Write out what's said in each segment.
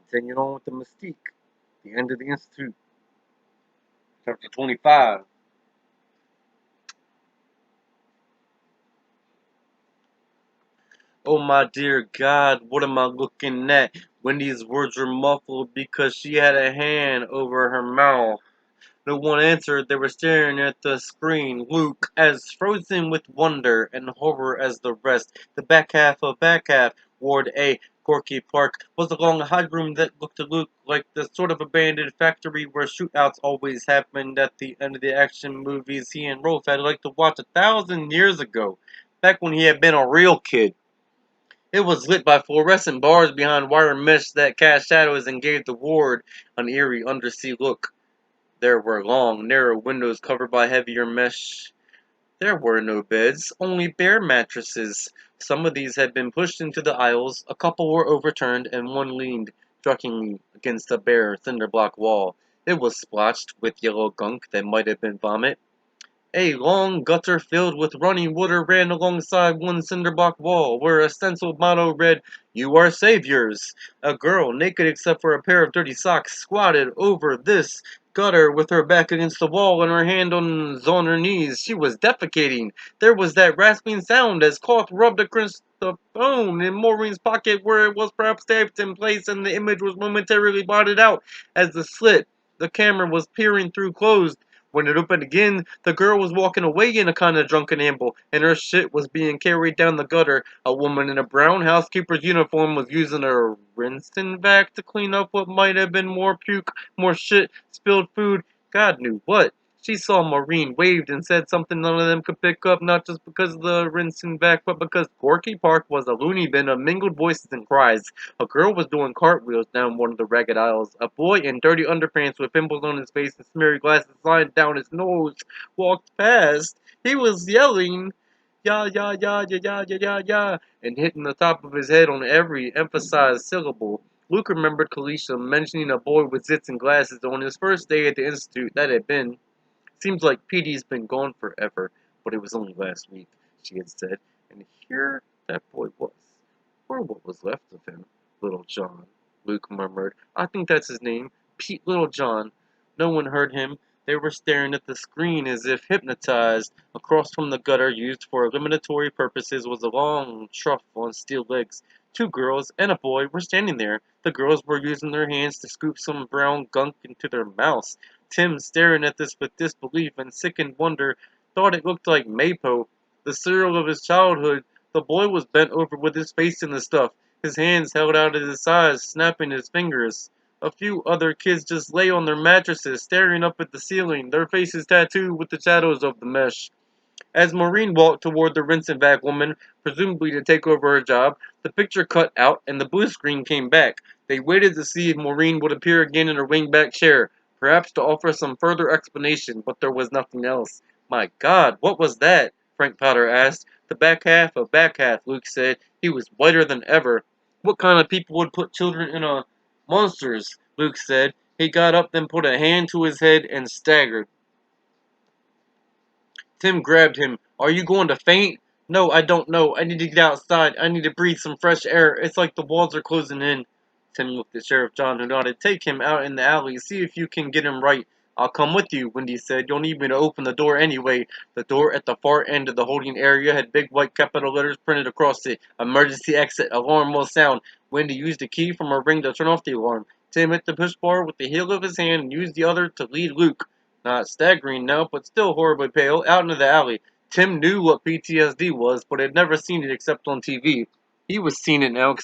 Continuing on with the mystique. The end of the Institute. Chapter 25. Oh my dear God, what am I looking at? Wendy's words were muffled because she had a hand over her mouth. No one answered. They were staring at the screen. Luke, as frozen with wonder and horror as the rest. The back half, Ward A, Gorky Park, was a long hide room that looked to Luke like the sort of abandoned factory where shootouts always happened at the end of the action movies he and Rolf had liked to watch 1,000 years ago, back when he had been a real kid. It was lit by fluorescent bars behind wire mesh that cast shadows and gave the ward an eerie undersea look. There were long, narrow windows covered by heavier mesh. There were no beds, only bare mattresses. Some of these had been pushed into the aisles, a couple were overturned, and one leaned, drunkenly, against a bare cinder block wall. It was splotched with yellow gunk that might have been vomit. A long gutter filled with running water ran alongside one cinderblock wall, where a stenciled motto read, "You are saviors." A girl, naked except for a pair of dirty socks, squatted over this gutter with her back against the wall and her hand on her knees. She was defecating. There was that rasping sound as cloth rubbed against the phone in Maureen's pocket where it was perhaps taped in place, and the image was momentarily blotted out as the slit the camera was peering through closed. When it opened again, the girl was walking away in a kind of drunken amble, and her shit was being carried down the gutter. A woman in a brown housekeeper's uniform was using a rinsing vac to clean up what might have been more puke, more shit, spilled food, God knew what. She saw Maureen, waved, and said something none of them could pick up, not just because of the rinsing vac, but because Gorky Park was a loony bin of mingled voices and cries. A girl was doing cartwheels down one of the ragged aisles. A boy in dirty underpants with pimples on his face and smeary glasses lying down his nose walked past. He was yelling, "Ya, ya, ya, ya, ya, ya, ya, ya," and hitting the top of his head on every emphasized syllable. Luke remembered Kalisha mentioning a boy with zits and glasses on his first day at the Institute. That had been. Seems like Petey's been gone forever, but it was only last week, she had said, and here that boy was, or what was left of him. Little John, Luke murmured. I think that's his name, Pete Littlejohn. No one heard him. They were staring at the screen as if hypnotized. Across from the gutter used for eliminatory purposes was a long trough on steel legs. Two girls and a boy were standing there. The girls were using their hands to scoop some brown gunk into their mouths. Tim, staring at this with disbelief and sickened wonder, thought it looked like Mapo, the cereal of his childhood. The boy was bent over with his face in the stuff, his hands held out at his sides, snapping his fingers. A few other kids just lay on their mattresses, staring up at the ceiling, their faces tattooed with the shadows of the mesh. As Maureen walked toward the rinse and vac woman, presumably to take over her job, the picture cut out and the blue screen came back. They waited to see if Maureen would appear again in her wingback chair, perhaps to offer some further explanation, but there was nothing else. My God, what was that? Frank Potter asked. The back half, Luke said. He was whiter than ever. What kind of people would put children in a monsters? Luke said. He got up, then put a hand to his head and staggered. Tim grabbed him. Are you going to faint? No, I don't know. I need to get outside. I need to breathe some fresh air. It's like the walls are closing in. Tim looked at Sheriff John, who nodded. Take him out in the alley. See if you can get him right. I'll come with you, Wendy said. You'll need me to open the door anyway. The door at the far end of the holding area had big white capital letters printed across it. Emergency exit. Alarm will sound. Wendy used a key from her ring to turn off the alarm. Tim hit the push bar with the heel of his hand and used the other to lead Luke, not staggering now, but still horribly pale, out into the alley. Tim knew what PTSD was, but had never seen it except on TV. He was seeing it now,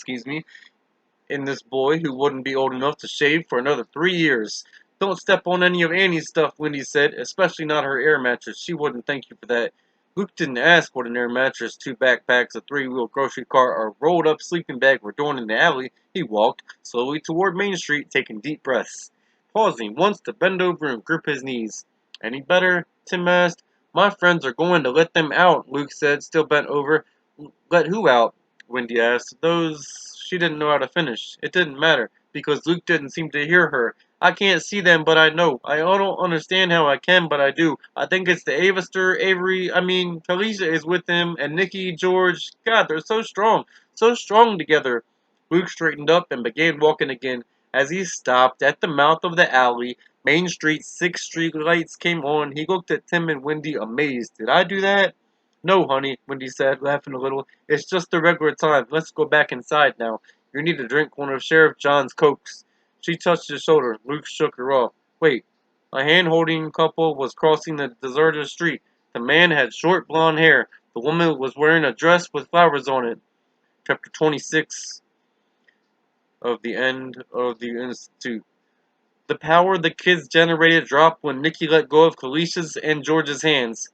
in this boy who wouldn't be old enough to shave for another 3 years. Don't step on any of Annie's stuff, Wendy said, especially not her air mattress. She wouldn't thank you for that. Luke didn't ask what an air mattress, two backpacks, a three-wheel grocery cart, or a rolled-up sleeping bag were doing in the alley. He walked slowly toward Main Street, taking deep breaths, pausing once to bend over and grip his knees. Any better? Tim asked. My friends are going to let them out, Luke said, still bent over. Let who out? Wendy asked. Those. She didn't know how to finish. It didn't matter, because Luke didn't seem to hear her. I can't see them, but I know. I don't understand how I can, but I do. I think it's the Avister, Felicia is with him, and Nikki, George. God, they're so strong together. Luke straightened up and began walking again. As he stopped at the mouth of the alley, Main Street, 6 street lights came on. He looked at Tim and Wendy, amazed. Did I do that? No, honey, Wendy said, laughing a little. It's just the regular time. Let's go back inside now. You need to drink one of Sheriff John's Cokes. She touched his shoulder. Luke shook her off. Wait. A hand-holding couple was crossing the deserted street. The man had short blonde hair. The woman was wearing a dress with flowers on it. Chapter 26 of the End of the Institute. The power the kids generated dropped when Nikki let go of Kalisha's and George's hands,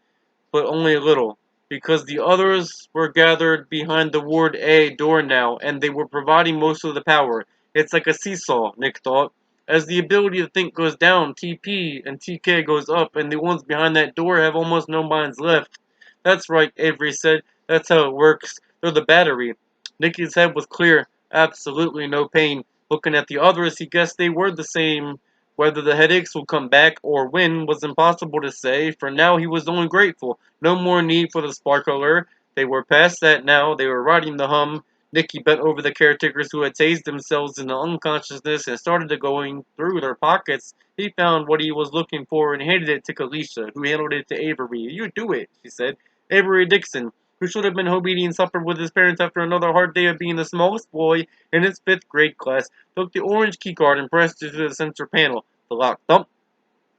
but only a little, because the others were gathered behind the Ward A door now, and they were providing most of the power. It's like a seesaw, Nick thought. As the ability to think goes down, TP and TK goes up, and the ones behind that door have almost no minds left. That's right, Avery said. That's how it works. They're the battery. Nicky's head was clear. Absolutely no pain. Looking at the others, he guessed they were the same. Whether the headaches would come back or when was impossible to say. For now, he was only grateful. No more need for the sparkler. They were past that now. They were riding the hum. Nicky bent over the caretakers who had tased themselves into unconsciousness and started to going through their pockets. He found what he was looking for and handed it to Kalisha, who handed it to Avery. You do it, she said. Avery Dixon, who should have been home eating supper with his parents after another hard day of being the smallest boy in his 5th grade class, took the orange keycard and pressed it to the center panel. The lock thumped,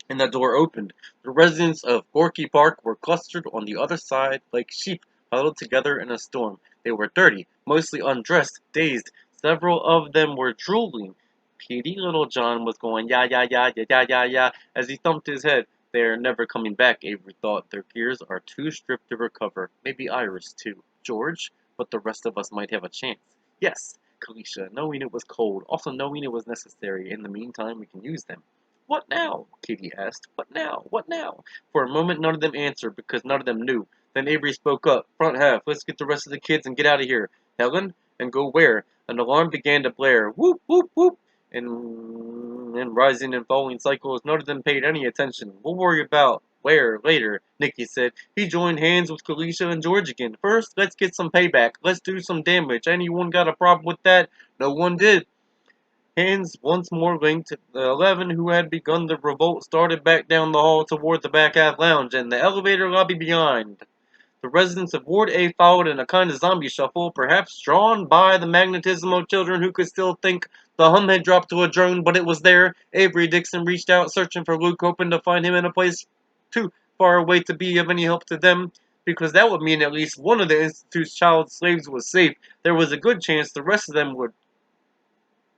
and the door opened. The residents of Gorky Park were clustered on the other side like sheep huddled together in a storm. They were dirty, mostly undressed, dazed. Several of them were drooling. Petey Little John was going ya ya ya ya ya ya ya as he thumped his head. They're never coming back, Avery thought. Their gears are too stripped to recover. Maybe Iris, too. George? But the rest of us might have a chance. Yes, Kalisha, knowing it was cold, also knowing it was necessary. In the meantime, we can use them. What now? Katie asked. What now? What now? For a moment, none of them answered because none of them knew. Then Avery spoke up. Front half, let's get the rest of the kids and get out of here. Helen? And go where? An alarm began to blare. Whoop, whoop, whoop. In rising and falling cycles, none of them paid any attention. We'll worry about where later, Nicky said. He joined hands with Kalisha and George again. First, let's get some payback. Let's do some damage. Anyone got a problem with that? No one did. Hands once more linked, the 11 who had begun the revolt started back down the hall toward the back half lounge and the elevator lobby beyond. The residents of Ward A followed in a kind of zombie shuffle, perhaps drawn by the magnetism of children who could still think. The hum had dropped to a drone, but it was there. Avery Dixon reached out, searching for Luke, hoping to find him in a place too far away to be of any help to them, because that would mean at least one of the Institute's child slaves was safe. There was a good chance the rest of them would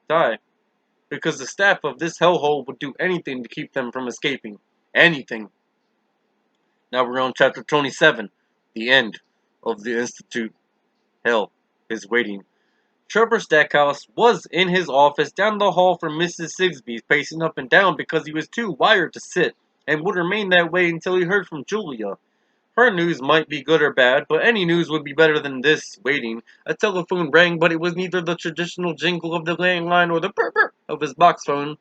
die, because the staff of this hellhole would do anything to keep them from escaping. Anything. Now we're on chapter 27, the end of the Institute. Hell is waiting. Trevor Stackhouse was in his office down the hall from Mrs. Sigsbee's, pacing up and down because he was too wired to sit, and would remain that way until he heard from Julia. Her news might be good or bad, but any news would be better than this, waiting. A telephone rang, but it was neither the traditional jingle of the landline or the burr of his box phone.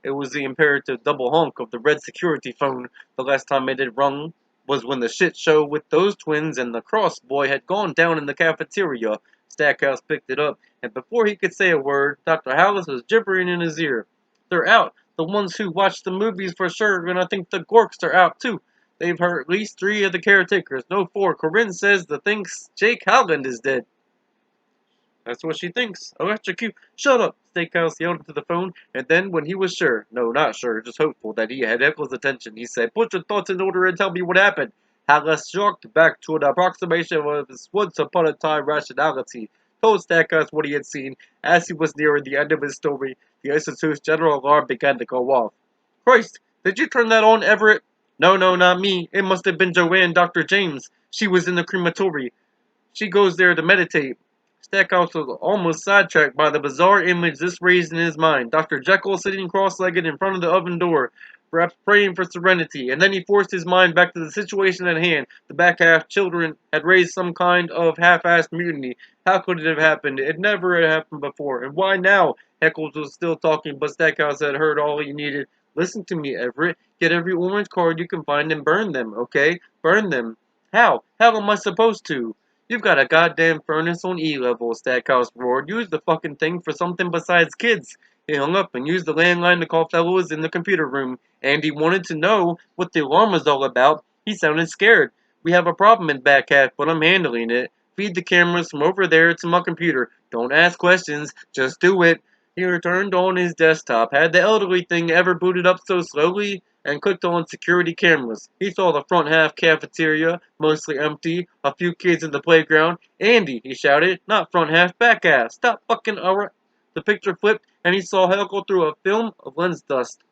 It was the imperative double honk of the red security phone. The last time it had rung was when the shit show with those twins and the cross boy had gone down in the cafeteria. Stackhouse picked it up, and before he could say a word, Dr. Hallis was gibbering in his ear. They're out. The ones who watch the movies for sure, and I think the Gorks are out too. They've hurt at least 3 of the caretakers. No 4. Corinne says the thinks Jake Howland is dead. That's what she thinks. Electrocute. Shut up, Steakhouse yelled into the phone, and then when he was sure, no, not sure, just hopeful that he had Eccles' attention, he said, put your thoughts in order and tell me what happened. Hallis shocked back to an approximation of his once upon a time rationality, told Stackhouse what he had seen. As he was nearing the end of his story, the Institute's general alarm began to go off. Christ, did you turn that on, Everett? No, not me. It must have been Joanne, Dr. James. She was in the crematory. She goes there to meditate. Stackhouse was almost sidetracked by the bizarre image this raised in his mind. Dr. Jekyll sitting cross-legged in front of the oven door, perhaps praying for serenity, and then he forced his mind back to the situation at hand. The back half children had raised some kind of half-assed mutiny. How could it have happened? It never had happened before. And why now? Eccles was still talking, but Stackhouse had heard all he needed. Listen to me, Everett. Get every orange card you can find and burn them, okay? Burn them. How? How am I supposed to? You've got a goddamn furnace on E-level, Stackhouse roared. Use the fucking thing for something besides kids. He hung up and used the landline to call fellows in the computer room. Andy wanted to know what the alarm was all about. He sounded scared. "We have a problem in back half, but I'm handling it. Feed the cameras from over there to my computer. Don't ask questions, just do it." He returned on his desktop. Had the elderly thing ever booted up so slowly? And clicked on security cameras. He saw the front half cafeteria, mostly empty, a few kids in the playground. "Andy," he shouted, "not front half, back half. Stop fucking around." The picture flipped, and he saw Heckle through a film of lens dust,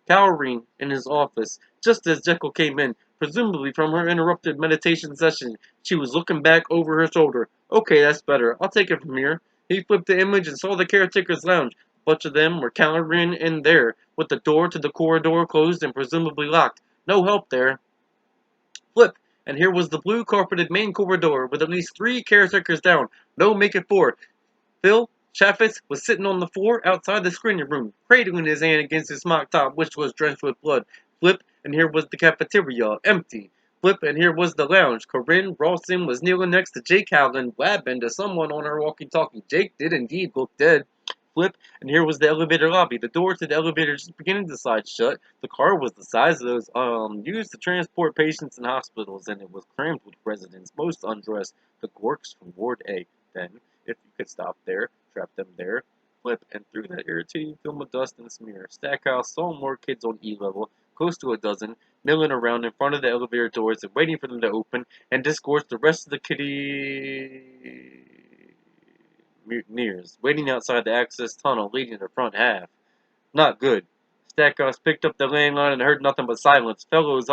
cowering in his office, just as Jekyll came in, presumably from her interrupted meditation session. She was looking back over her shoulder. "Okay, that's better. I'll take it from here." He flipped the image and saw the caretaker's lounge. A bunch of them were cowering in there, with the door to the corridor closed and presumably locked. No help there. Flip, and here was the blue carpeted main corridor, with at least 3 caretakers down. No make it 4. Phil Chaffetz was sitting on the floor outside the screening room, cradling his hand against his smock top, which was drenched with blood. Flip, and here was the cafeteria, empty. Flip, and here was the lounge. Corinne Rawson was kneeling next to Jake Howland, blabbing to someone on her walkie-talkie. Jake did indeed look dead. Flip, and here was the elevator lobby. The door to the elevator just beginning to slide shut. The car was the size of those used to transport patients in hospitals, and it was crammed with residents, most undressed. The Gorks from Ward A. Then, if you could stop there, trap them there. Flip, and through that irritating film of dust and smear, Stackhouse saw more kids on E level, close to a dozen, milling around in front of the elevator doors and waiting for them to open and disgorge the rest of the kitty mutineers, waiting outside the access tunnel leading to the front half. Not good. Stackhouse picked up the landline and heard nothing but silence. Fellows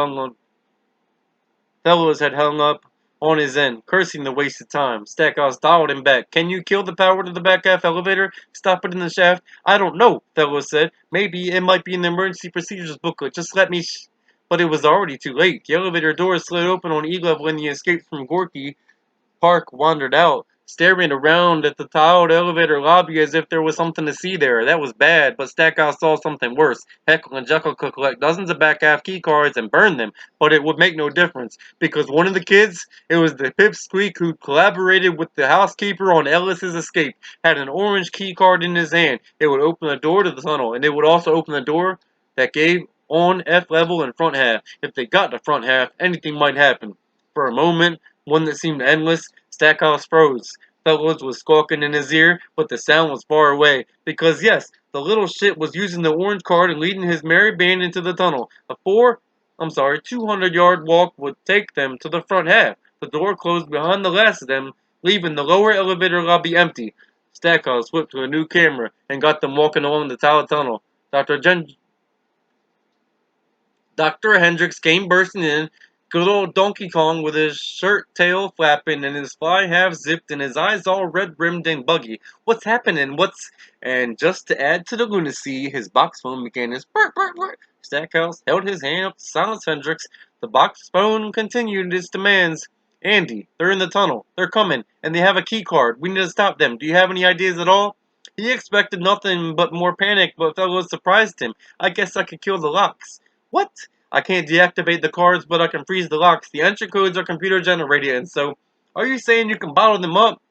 had hung up on his end, cursing the wasted time. Stackhouse dialed him back. "Can you kill the power to the back half elevator? Stop it in the shaft?" "I don't know," Fellows said. "Maybe it might be in the emergency procedures booklet. Just let me But it was already too late. The elevator doors slid open on E-level and the escape from Gorky Park wandered out, staring around at the tiled elevator lobby as if there was something to see there. That was bad, but Stackhouse saw something worse. Heckle and Jekyll could collect dozens of back half key cards and burn them, but it would make no difference, because one of the kids, it was the pipsqueak who collaborated with the housekeeper on Ellis's escape, had an orange key card in his hand. It would open the door to the tunnel, and it would also open the door that gave on F level and front half. If they got to front half, anything might happen. For a moment, one that seemed endless, Stackhouse froze. Fellows was squawking in his ear, but the sound was far away. Because yes, the little shit was using the orange card and leading his merry band into the tunnel. A 200-yard walk would take them to the front half. The door closed behind the last of them, leaving the lower elevator lobby empty. Stackhouse flipped to a new camera and got them walking along the tiled tunnel. Dr. Hendricks came bursting in, good old Donkey Kong with his shirt tail flapping and his fly half zipped and his eyes all red-rimmed and buggy. "What's happening? What's—" And just to add to the lunacy, his box phone began his burp burp burp. Stackhouse held his hand up to silence Hendricks. The box phone continued its demands. "Andy, they're in the tunnel. They're coming, and they have a key card. We need to stop them. Do you have any ideas at all?" He expected nothing but more panic, but Fellows surprised him. "I guess I could kill the locks." "What?" "I can't deactivate the cards, but I can freeze the locks. The entry codes are computer generated, and so—" "Are you saying you can bottle them up?"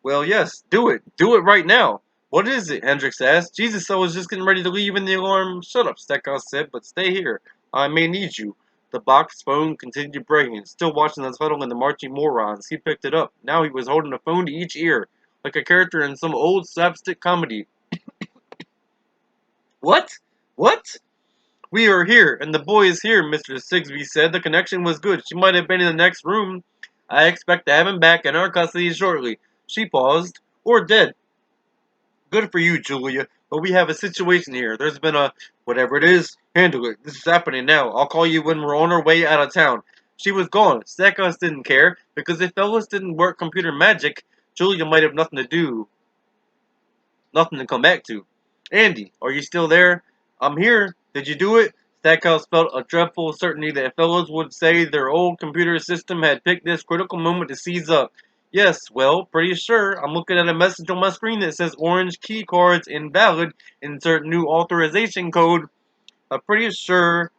"Well, yes. Do it. Do it right now." "What is it?" Hendricks asked. "Jesus, I was just getting ready to leave and the alarm—" "Shut up," Stackhouse said, "but stay here. I may need you." The box phone continued breaking, still watching the tunnel and the marching morons. He picked it up. Now he was holding a phone to each ear, like a character in some old slapstick comedy. "What? What?" "We are here, and the boy is here," Mr. Sigsbee said. "The connection was good. She might have been in the next room. I expect to have him back in our custody shortly." She paused. "Or dead." "Good for you, Julia. But we have a situation here. There's been a— Whatever it is, handle it. This is happening now. I'll call you when we're on our way out of town." She was gone. Stackhouse didn't care, because if Ellis didn't work computer magic, Julia might have nothing to come back to. "Andy, are you still there?" "I'm here. Did you do it?" Stackhouse felt a dreadful certainty that fellows would say their old computer system had picked this critical moment to seize up. "Yes, well, pretty sure. I'm looking at a message on my screen that says orange key cards invalid. Insert new authorization code. I'm pretty sure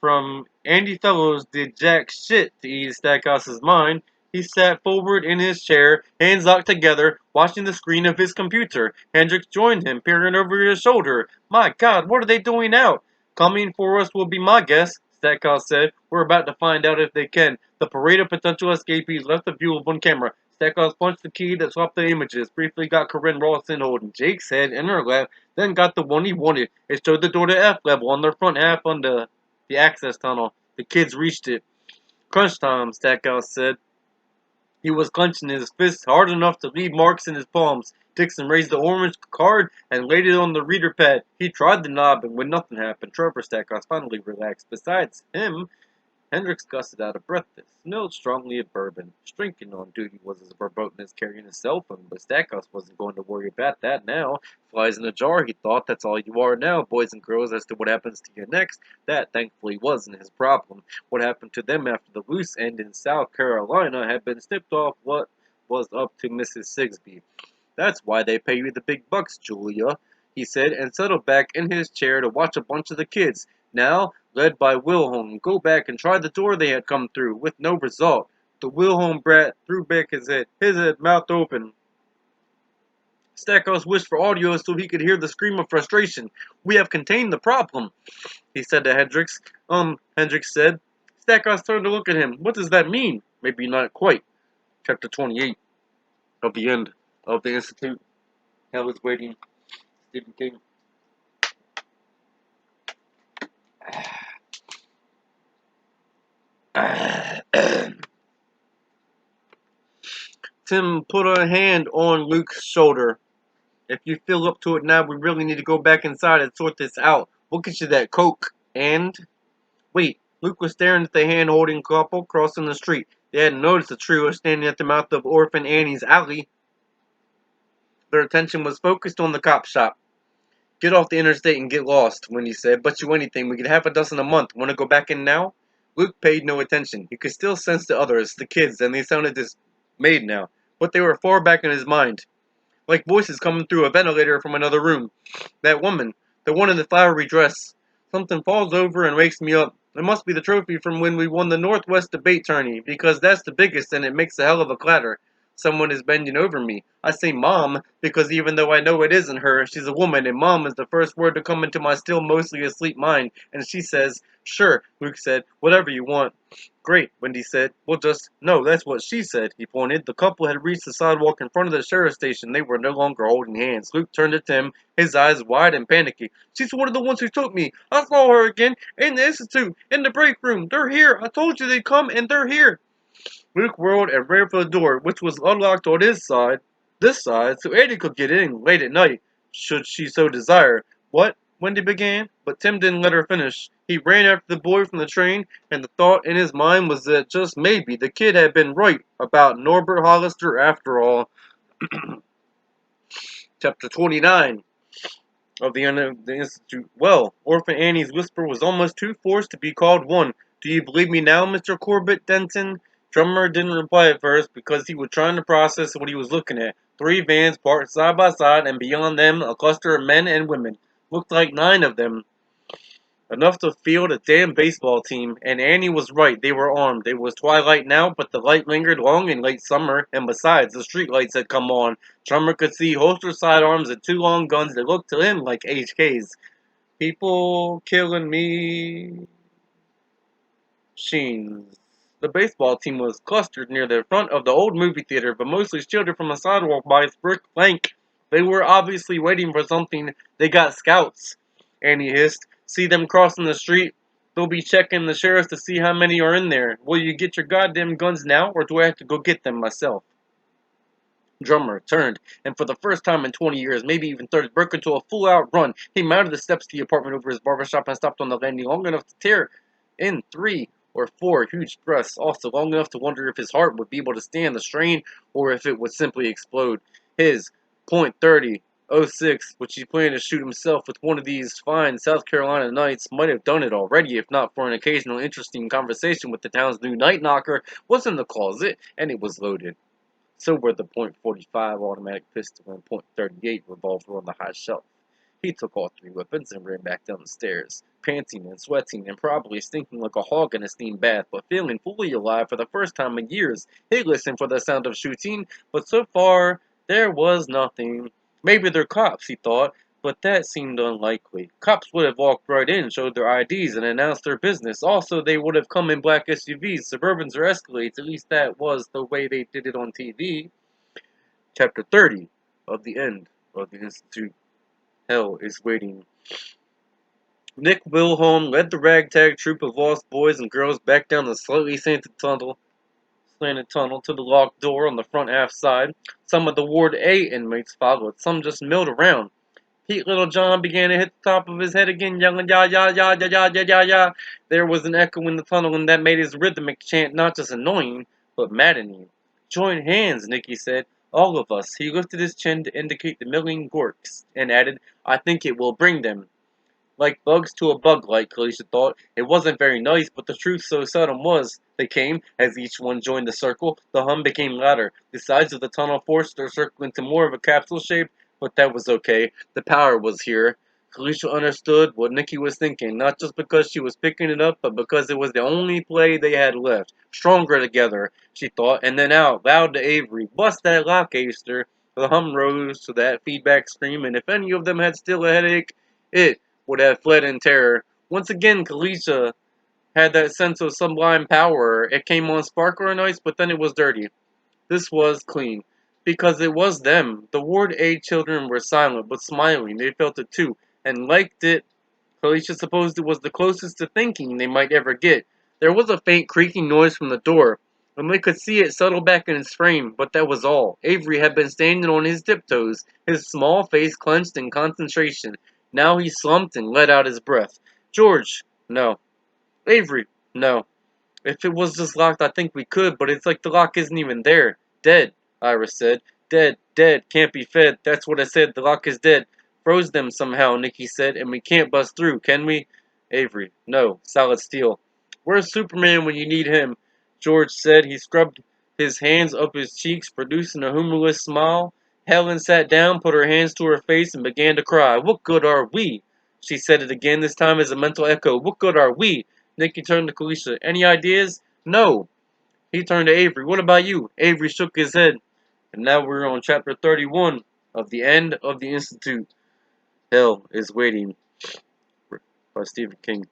from Andy Fellows did jack shit to ease Stackhouse's mind. He sat forward in his chair, hands locked together, watching the screen of his computer. Hendricks joined him, peering over his shoulder. My God, what are they doing out? Coming for us will be my guess, Stackhouse said. We're about to find out if they can. The parade of potential escapees left the view of one camera. Stackhouse punched the key that swapped the images, briefly got Corinne Rawson holding Jake's head in her lap, then got the one he wanted. It showed the door to F level on their front half on the access tunnel. The kids reached it. Crunch time, Stackhouse said. He was clenching his fists hard enough to leave marks in his palms. Dixon raised the orange card and laid it on the reader pad. He tried the knob, and when nothing happened, Trevor Stackhouse finally relaxed. Besides him, Hendricks gusted out a breath that smelled strongly of bourbon. Strinking on duty was as verboten as carrying a cell phone, but Stackhouse wasn't going to worry about that now. Flies in a jar, he thought. That's all you are now, boys and girls. As to what happens to you next, that thankfully wasn't his problem. What happened to them after the loose end in South Carolina had been snipped off what was up to Mrs. Sigsbee. That's why they pay you the big bucks, Julia, he said, and settled back in his chair to watch a bunch of the kids. Now, led by Wilhelm, go back and try the door they had come through, with no result. The Wilhelm brat threw back his head mouth open. Stackhouse wished for audio so he could hear the scream of frustration. We have contained the problem, he said to Hendricks. Hendricks said. Stackhouse turned to look at him. What does that mean? Maybe not quite. Chapter 28 of the end of the Institute. Hell is waiting. Stephen King. Tim put a hand on Luke's shoulder. If you feel up to it now, we really need to go back inside and sort this out. We'll get you that Coke. And... Wait, Luke was staring at the hand-holding couple crossing the street. They hadn't noticed the trio standing at the mouth of Orphan Annie's alley. Their attention was focused on the cop shop. Get off the interstate and get lost, Wendy said. Bet you anything, we get half a dozen a month. Want to go back in now? Luke paid no attention. He could still sense the others, the kids, and they sounded dismayed now. But they were far back in his mind. Like voices coming through a ventilator from another room. That woman, the one in the flowery dress. Something falls over and wakes me up. It must be the trophy from when we won the Northwest debate tourney, because that's the biggest and it makes a hell of a clatter. Someone is bending over me. I say Mom, because even though I know it isn't her, she's a woman, and Mom is the first word to come into my still mostly asleep mind, and she says, Sure, Luke said, whatever you want. Great, Wendy said. We'll just... No, that's what she said, he pointed. The couple had reached the sidewalk in front of the sheriff's station. They were no longer holding hands. Luke turned to Tim, his eyes wide and panicky. She's one of the ones who took me. I saw her again, in the institute, in the break room. They're here. I told you they'd come, and they're here. Luke whirled and ran for the door, which was unlocked on this side, so Eddie could get in late at night, should she so desire. What? Wendy began, but Tim didn't let her finish. He ran after the boy from the train, and the thought in his mind was that just maybe the kid had been right about Norbert Hollister after all. Chapter 29 of the end of the Institute. Well, Orphan Annie's whisper was almost too forced to be called one. Do you believe me now, Mr. Corbett Denton? Drummer didn't reply at first because he was trying to process what he was looking at. 3 vans parked side by side, and beyond them a cluster of men and women. Looked like 9 of them. Enough to field a damn baseball team, and Annie was right, they were armed. It was twilight now, but the light lingered long in late summer, and besides, the street lights had come on. Drummer could see holstered sidearms and 2 long guns that looked to him like HKs. People killing me... Sheens. The baseball team was clustered near the front of the old movie theater, but mostly shielded from the sidewalk by its brick flank. They were obviously waiting for something. They got scouts, Annie hissed. See them crossing the street? They'll be checking the sheriffs to see how many are in there. Will you get your goddamn guns now, or do I have to go get them myself? Drummer turned, and for the first time in 20 years, maybe even 30, broke into a full-out run. He mounted the steps to the apartment over his barbershop and stopped on the landing long enough to tear in 3 or 4 huge breaths, also long enough to wonder if his heart would be able to stand the strain or if it would simply explode. His .30-06, which he planned to shoot himself with one of these fine South Carolina nights, might have done it already if not for an occasional interesting conversation with the town's new night knocker, was in the closet, and it was loaded. So were the .45 automatic pistol and .38 revolver on the high shelf. He took all three weapons and ran back down the stairs, panting and sweating and probably stinking like a hog in a steam bath, but feeling fully alive for the first time in years. He listened for the sound of shooting, but so far there was nothing. Maybe they're cops, he thought, but that seemed unlikely. Cops would have walked right in, showed their IDs, and announced their business. Also, they would have come in black SUVs, Suburbans, or Escalades. At least that was the way they did it on TV. Chapter 30 of the End of the Institute. Hell is waiting. Nick Wilhelm led the ragtag troop of lost boys and girls back down the slanted tunnel to the locked door on the front half side. Some of the Ward A inmates followed, some just milled around. Pete Littlejohn began to hit the top of his head again, yelling, "Ya, ya, ya, ya, ya, ya, ya, ya." There was an echo in the tunnel, and that made his rhythmic chant not just annoying, but maddening. "Join hands," Nicky said. "All of us." He lifted his chin to indicate the milling gorks, and added, "I think it will bring them." Like bugs to a bug light, Kalisha thought. It wasn't very nice, but the truth so seldom was. They came, as each one joined the circle. The hum became louder. The sides of the tunnel forced their circle into more of a capsule shape, but that was okay. The power was here. Kalisha understood what Nikki was thinking, not just because she was picking it up, but because it was the only play they had left. Stronger together, she thought, and then out, loud to Avery. "Bust that lock, Aster." The hum rose to that feedback scream, and if any of them had still a headache, it would have fled in terror. Once again, Kalisha had that sense of sublime power. It came on sparkler and ice, but then it was dirty. This was clean. Because it was them. The Ward A children were silent, but smiling. They felt it too, and liked it. Felicia supposed it was the closest to thinking they might ever get. There was a faint creaking noise from the door, and they could see it settle back in its frame, but that was all. Avery had been standing on his tiptoes, his small face clenched in concentration. Now he slumped and let out his breath. "George." "No." "Avery." "No." "If it was just locked, I think we could, but it's like the lock isn't even there." "Dead," Iris said. "Dead, dead, can't be fed. That's what I said, the lock is dead." "Froze them somehow," Nikki said, "and we can't bust through, can we?" Avery: "No, solid steel." "Where's Superman when you need him?" George said. He scrubbed his hands up his cheeks, producing a humorless smile. Helen sat down, put her hands to her face, and began to cry. "What good are we?" She said it again, this time as a mental echo. "What good are we?" Nicky turned to Kalisha. "Any ideas?" "No." He turned to Avery. "What about you?" Avery shook his head. And now we're on chapter 31 of The End of the Institute. Hell is Waiting by Stephen King.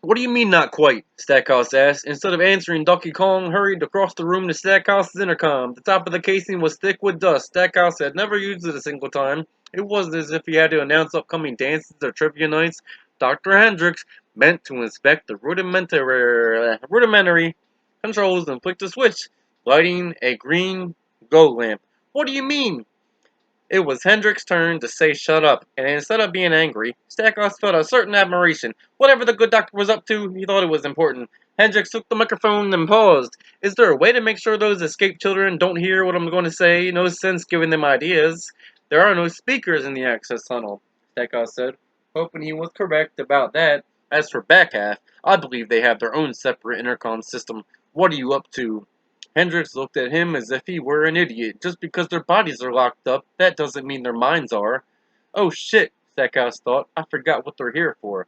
"What do you mean, not quite?" Stackhouse asked. Instead of answering, Donkey Kong hurried across the room to Stackhouse's intercom. The top of the casing was thick with dust. Stackhouse had never used it a single time. It wasn't as if he had to announce upcoming dances or trivia nights. Dr. Hendricks meant to inspect the rudimentary controls and flicked a switch, lighting a green glow lamp. "What do you mean?" It was Hendrick's turn to say shut up, and instead of being angry, Stackhouse felt a certain admiration. Whatever the good doctor was up to, he thought it was important. Hendricks took the microphone and paused. "Is there a way to make sure those escaped children don't hear what I'm going to say? No sense giving them ideas." "There are no speakers in the access tunnel," Stackhouse said, hoping he was correct about that. "As for back half, I believe they have their own separate intercom system. What are you up to?" Hendricks looked at him as if he were an idiot. "Just because their bodies are locked up, that doesn't mean their minds are." "Oh shit," Stackhouse thought. "I forgot what they're here for.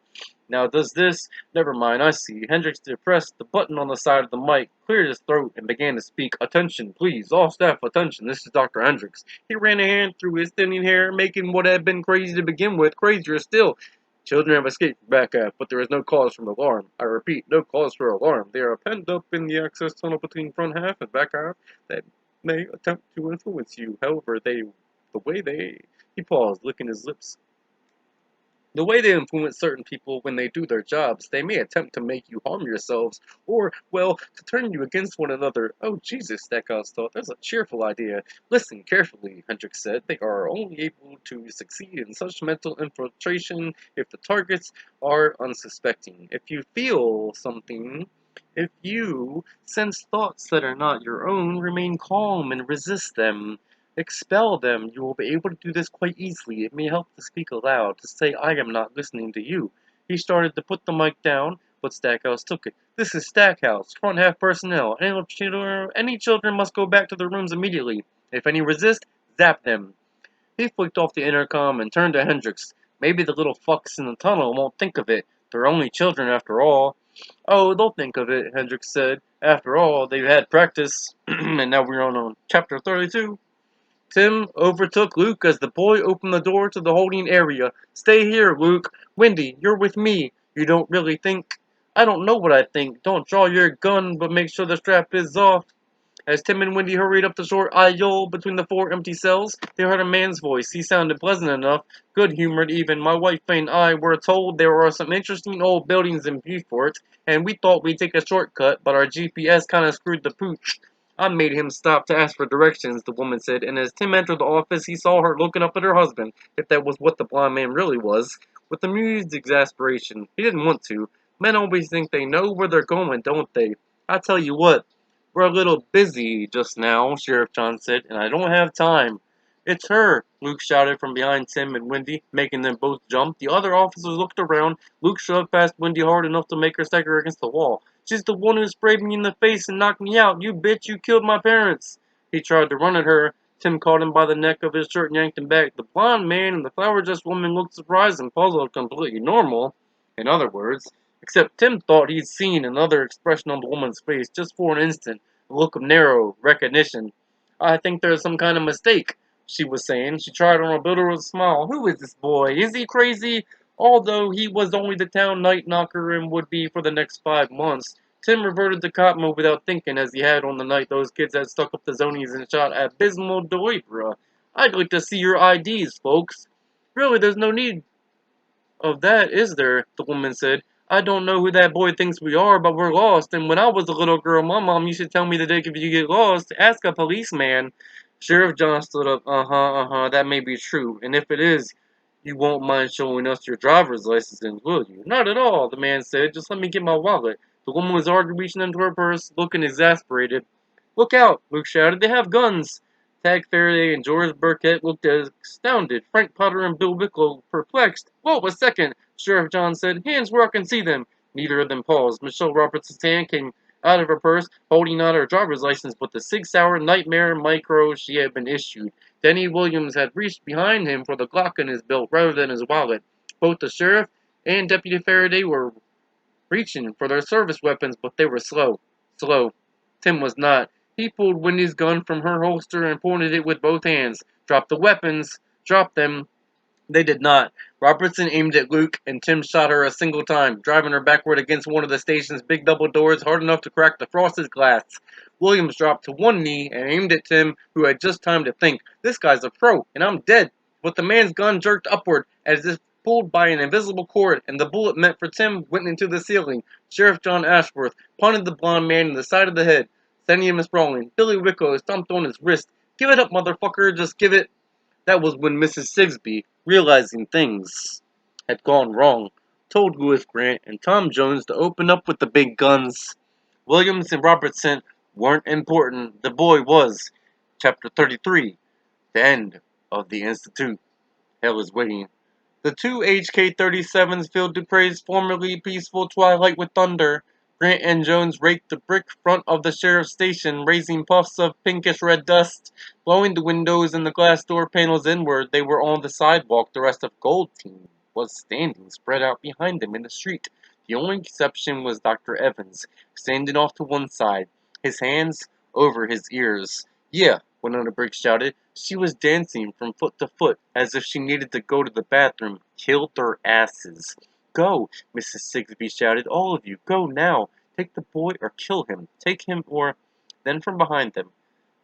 Now does this... Never mind, I see." Hendricks depressed the button on the side of the mic, cleared his throat, and began to speak. "Attention, please. All staff, attention. This is Dr. Hendricks." He ran a hand through his thinning hair, making what had been crazy to begin with crazier still. "Children have escaped from back half, but there is no cause for alarm. I repeat, no cause for alarm. They are penned up in the access tunnel between front half and back half that may attempt to influence you. However, the way they..." He paused, licking his lips. "The way they influence certain people when they do their jobs, they may attempt to make you harm yourselves, or, well, to turn you against one another." "Oh, Jesus," Stackhouse thought, "that's a cheerful idea." "Listen carefully," Hendricks said. "They are only able to succeed in such mental infiltration if the targets are unsuspecting. If you feel something, if you sense thoughts that are not your own, remain calm and resist them. Expel them. You will be able to do this quite easily. It may help to speak aloud, to say I am not listening to you." He started to put the mic down, but Stackhouse took it. "This is Stackhouse, front half personnel. Any children must go back to their rooms immediately. If any resist, zap them." He flicked off the intercom and turned to Hendricks. Maybe the little fucks in the tunnel won't think of it. They're only children after all. Oh, they'll think of it, Hendricks said. After all, they've had practice. And now we're on chapter 32. Tim overtook Luke as the boy opened the door to the holding area. Stay here, Luke. Wendy, you're with me. You don't really think? I don't know what I think. Don't draw your gun, but make sure the strap is off. As Tim and Wendy hurried up the short aisle between the four empty cells, they heard a man's voice. He sounded pleasant enough, good-humored even. My wife and I were told there are some interesting old buildings in Beaufort, and we thought we'd take a shortcut, but our GPS kind of screwed the pooch. I made him stop to ask for directions, the woman said, and as Tim entered the office, he saw her looking up at her husband, if that was what the blind man really was, with amused exasperation. He didn't want to. Men always think they know where they're going, don't they? I tell you what, we're a little busy just now, Sheriff John said, and I don't have time. It's her, Luke shouted from behind Tim and Wendy, making them both jump. The other officers looked around. Luke shoved past Wendy hard enough to make her stagger against the wall. She's the one who sprayed me in the face and knocked me out. You bitch, you killed my parents. He tried to run at her. Tim caught him by the neck of his shirt and yanked him back. The blonde man and the flower-dressed woman looked surprised and puzzled, completely normal, in other words. Except Tim thought he'd seen another expression on the woman's face just for an instant, a look of narrow recognition. I think there's some kind of mistake, she was saying. She tried on a bitter smile. Who is this boy? Is he crazy? Although he was only the town night knocker and would be for the next 5 months, Tim reverted to cop mode without thinking, as he had on the night those kids had stuck up the zonies and shot abysmal Delibra. I'd like to see your IDs, folks. Really, there's no need of that, is there? The woman said. I don't know who that boy thinks we are, but we're lost, and when I was a little girl, my mom used to tell me that if you get lost, ask a policeman. Sheriff John stood up. That may be true, and if it is, you won't mind showing us your driver's license, will you? Not at all, the man said. Just let me get my wallet. The woman was already reaching into her purse, looking exasperated. Look out, Luke shouted. They have guns. Tag Faraday and George Burkett looked astounded. Frank Potter and Bill Wicklow perplexed. Whoa, a second, Sheriff John said. Hands where I can see them. Neither of them paused. Michelle Robertson's hand came out of her purse, holding not her driver's license, but the 6-hour nightmare micro she had been issued. Denny Williams had reached behind him for the Glock in his belt rather than his wallet. Both the sheriff and Deputy Faraday were reaching for their service weapons, but they were slow. Slow. Tim was not. He pulled Wendy's gun from her holster and pointed it with both hands. Drop the weapons. Drop them. They did not. Robertson aimed at Luke, and Tim shot her a single time, driving her backward against one of the station's big double doors hard enough to crack the frosted glass. Williams dropped to one knee and aimed at Tim, who had just time to think, this guy's a pro, and I'm dead. But the man's gun jerked upward, as if pulled by an invisible cord, and the bullet meant for Tim went into the ceiling. Sheriff John Ashworth punted the blond man in the side of the head, sending him sprawling. Billy Wicklow stomped on his wrist. Give it up, motherfucker, just give it. That was when Mrs. Sigsbee, realizing things had gone wrong, told Lewis Grant and Tom Jones to open up with the big guns. Williams and Robertson weren't important. The boy was. Chapter 33. The end of the Institute. Hell is waiting. The two HK-37s filled Dupre's formerly peaceful twilight with thunder. Grant and Jones raked the brick front of the sheriff's station, raising puffs of pinkish-red dust, blowing the windows and the glass door panels inward. They were on the sidewalk. The rest of Gold Team was standing spread out behind them in the street. The only exception was Dr. Evans, standing off to one side, his hands over his ears. Yeah, one of the bricks shouted. She was dancing from foot to foot, as if she needed to go to the bathroom. Killed their asses. Go, Mrs. Sigsbee shouted. All of you, go now. Take the boy or kill him. Take him or... Then from behind them.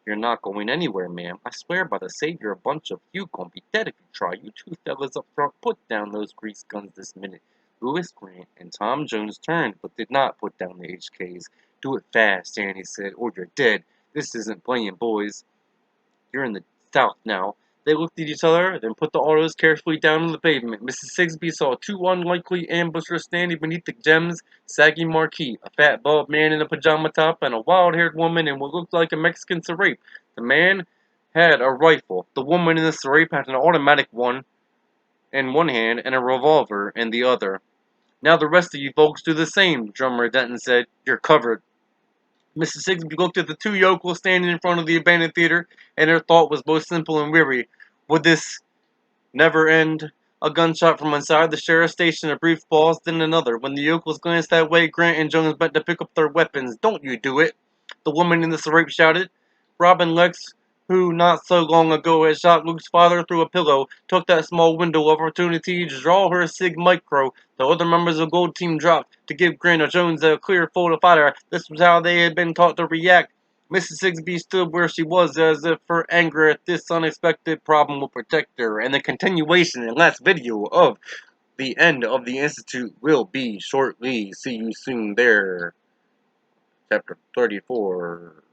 You're not going anywhere, ma'am. I swear by the Savior, a bunch of you gonna be dead if you try. You two fellas up front, put down those grease guns this minute. Lewis Grant and Tom Jones turned, but did not put down the HKs. Do it fast, Annie said, or you're dead. This isn't playing, boys. You're in the South now. They looked at each other, then put the autos carefully down on the pavement. Mrs. Sigsbee saw two unlikely ambushers standing beneath the gem's saggy marquee, a fat, bald man in a pajama top and a wild-haired woman in what looked like a Mexican serape. The man had a rifle. The woman in the serape had an automatic one in one hand and a revolver in the other. Now the rest of you folks do the same, Drummer Denton said. You're covered. Mrs. Sigsbee looked at the two yokels standing in front of the abandoned theater, and her thought was both simple and weary. Would this never end. A gunshot from inside the sheriff's station, a brief pause, then another. When the yokels glanced that way, Grant and Jones bent to pick up their weapons. "Don't you do it!" the woman in the serape shouted. Robin Lex, who not so long ago had shot Luke's father through a pillow, took that small window of opportunity to draw her Sig Micro. The other members of Gold Team dropped to give Grant and Jones a clear field of fire. This was how they had been taught to react. Mrs. Sigsbee stood where she was as if her anger at this unexpected problem would protect her. And the continuation and last video of the end of the Institute will be shortly. See you soon there. Chapter 34.